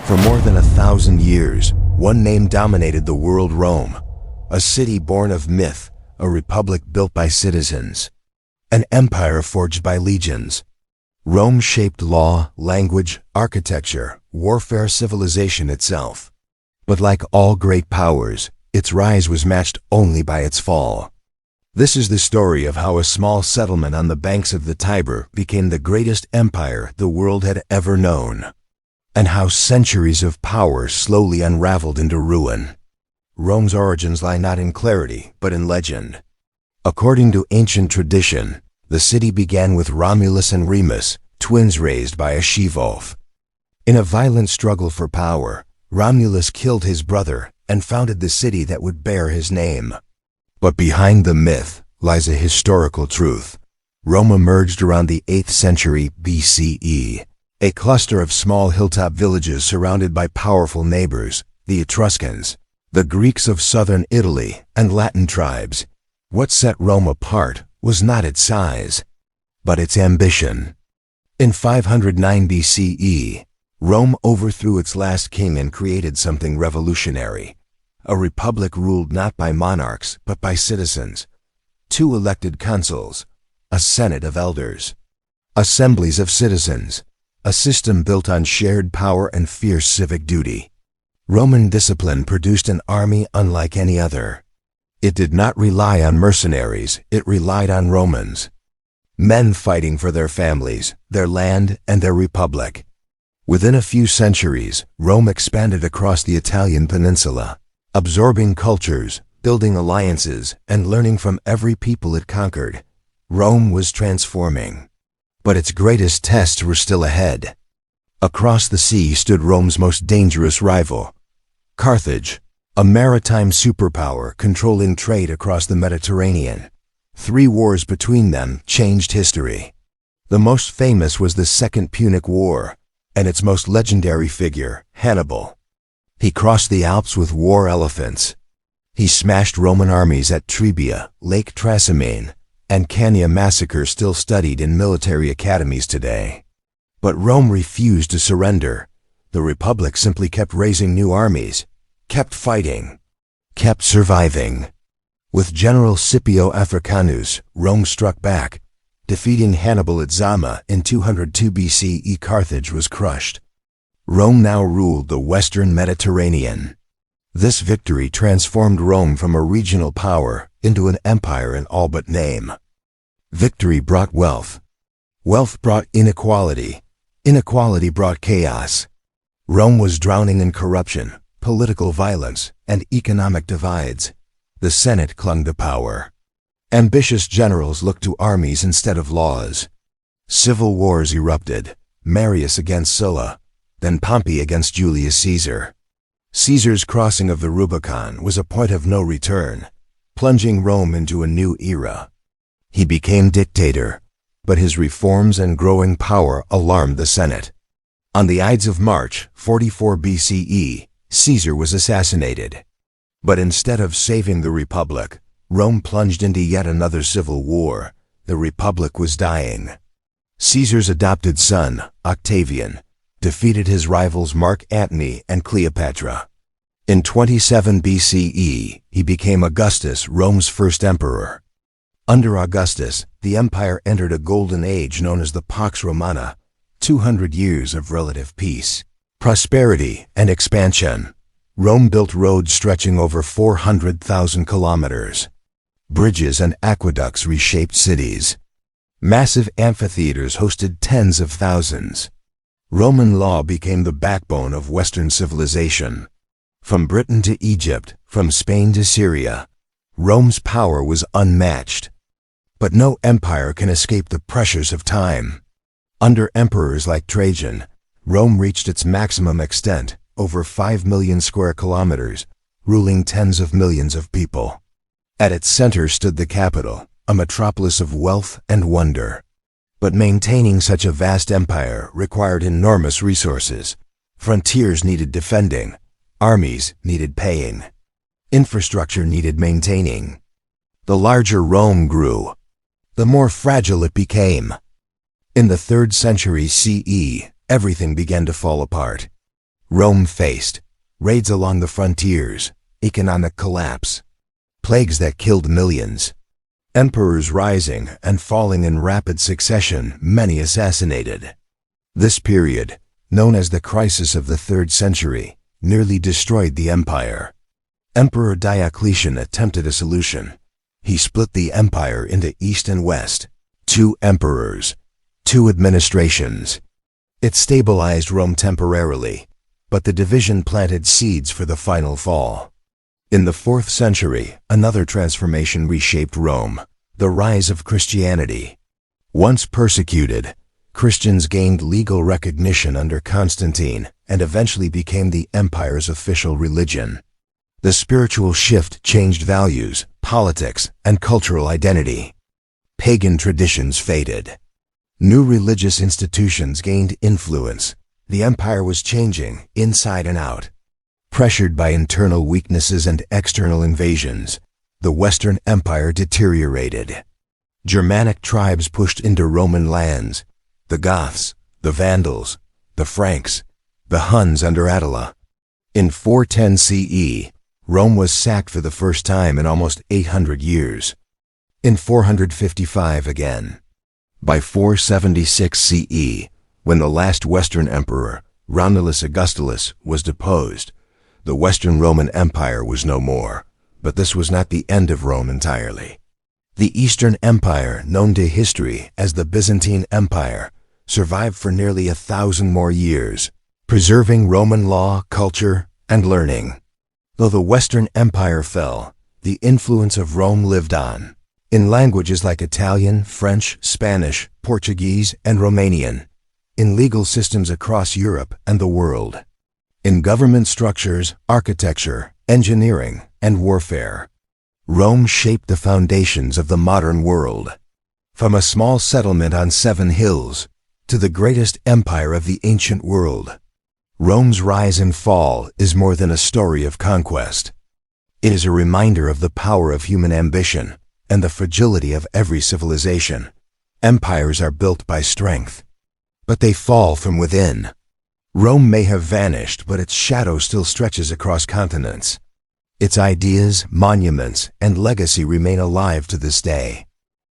For more than 1,000 years, one name dominated the world: Rome. A city born of myth, a republic built by citizens, an empire forged by legions. Rome shaped law, language, architecture, warfare, civilization itself. But like all great powers, its rise was matched only by its fall. This is the story of how a small settlement on the banks of the Tiber became the greatest empire the world had ever known, and how centuries of power slowly unraveled into ruin. Rome's origins lie not in clarity, but in legend. According to ancient tradition, the city began with Romulus and Remus, twins raised by a she-wolf. In a violent struggle for power, Romulus killed his brother and founded the city that would bear his name. But behind the myth lies a historical truth. Rome emerged around the 8th century BCE, a cluster of small hilltop villages surrounded by powerful neighbors, the Etruscans, the Greeks of southern Italy, and Latin tribes. What set Rome apart was not its size, but its ambition. In 509 BCE, Rome overthrew its last king and created something revolutionary. A republic ruled not by monarchs, but by citizens. 2 elected consuls, a senate of elders, assemblies of citizens, a system built on shared power and fierce civic duty. Roman discipline produced an army unlike any other. It did not rely on mercenaries, it relied on Romans. Men fighting for their families, their land, and their republic. Within a few centuries, Rome expanded across the Italian peninsula, absorbing cultures, building alliances, and learning from every people it conquered. Rome was transforming. But its greatest tests were still ahead. Across the sea stood Rome's most dangerous rival, Carthage, a maritime superpower controlling trade across the Mediterranean. 3 wars between them changed history. The most famous was the Second Punic War, and its most legendary figure, Hannibal. He crossed the Alps with war elephants. He smashed Roman armies at Trebia, Lake Trasimene, and Cannae, massacre still studied in military academies today. But Rome refused to surrender. The Republic simply kept raising new armies, kept fighting, kept surviving. With General Scipio Africanus, Rome struck back. Defeating Hannibal at Zama in 202 BCE, Carthage was crushed. Rome now ruled the western Mediterranean. This victory transformed Rome from a regional power into an empire in all but name. Victory brought wealth. Wealth brought inequality. Inequality brought chaos. Rome was drowning in corruption, political violence, and economic divides. The Senate clung to power. Ambitious generals looked to armies instead of laws. Civil wars erupted, Marius against Sulla, then Pompey against Julius Caesar. Caesar's crossing of the Rubicon was a point of no return, plunging Rome into a new era. He became dictator, but his reforms and growing power alarmed the Senate. On the Ides of March, 44 BCE, Caesar was assassinated. But instead of saving the Republic, Rome plunged into yet another civil war. The Republic was dying. Caesar's adopted son, Octavian, defeated his rivals Mark Antony and Cleopatra. In 27 BCE, he became Augustus, Rome's first emperor. Under Augustus, the empire entered a golden age known as the Pax Romana, 200 years of relative peace, prosperity, and expansion. Rome built roads stretching over 400,000 kilometers. Bridges and aqueducts reshaped cities. Massive amphitheaters hosted tens of thousands. Roman law became the backbone of Western civilization. From Britain to Egypt, from Spain to Syria, Rome's power was unmatched. But no empire can escape the pressures of time. Under emperors like Trajan, Rome reached its maximum extent, over 5 million square kilometers, ruling tens of millions of people. At its center stood the capital, a metropolis of wealth and wonder. But maintaining such a vast empire required enormous resources. Frontiers needed defending, armies needed paying, infrastructure needed maintaining. The larger Rome grew, the more fragile it became. In the 3rd century CE, everything began to fall apart. Rome faced raids along the frontiers, economic collapse, plagues that killed millions, emperors rising and falling in rapid succession, many assassinated. This period, known as the crisis of the 3rd century, nearly destroyed the empire. Emperor Diocletian attempted a solution. He split the empire into East and West, 2 emperors, 2 administrations. It stabilized Rome temporarily, but the division planted seeds for the final fall. In the 4th century, another transformation reshaped Rome, the rise of Christianity. Once persecuted, Christians gained legal recognition under Constantine and eventually became the empire's official religion. The spiritual shift changed values, politics, and cultural identity. Pagan traditions faded. New religious institutions gained influence. The empire was changing inside and out. Pressured by internal weaknesses and external invasions, the Western Empire deteriorated. Germanic tribes pushed into Roman lands: the Goths, the Vandals, the Franks, the Huns under Attila. In 410 CE, Rome was sacked for the first time in almost 800 years. In 455 again. By 476 CE, when the last Western emperor, Romulus Augustus, was deposed, the Western Roman Empire was no more. But this was not the end of Rome entirely. The Eastern Empire, known to history as the Byzantine Empire, survived for nearly 1,000 more years, preserving Roman law, culture, and learning. Though the Western Empire fell, the influence of Rome lived on, in languages like Italian, French, Spanish, Portuguese, and Romanian, in legal systems across Europe and the world, in government structures, architecture, engineering, and warfare. Rome shaped the foundations of the modern world. From a small settlement on 7 hills to the greatest empire of the ancient world, Rome's rise and fall is more than a story of conquest. It is a reminder of the power of human ambition and the fragility of every civilization. Empires are built by strength, but they fall from within. Rome may have vanished, but its shadow still stretches across continents. Its ideas, monuments, and legacy remain alive to this day.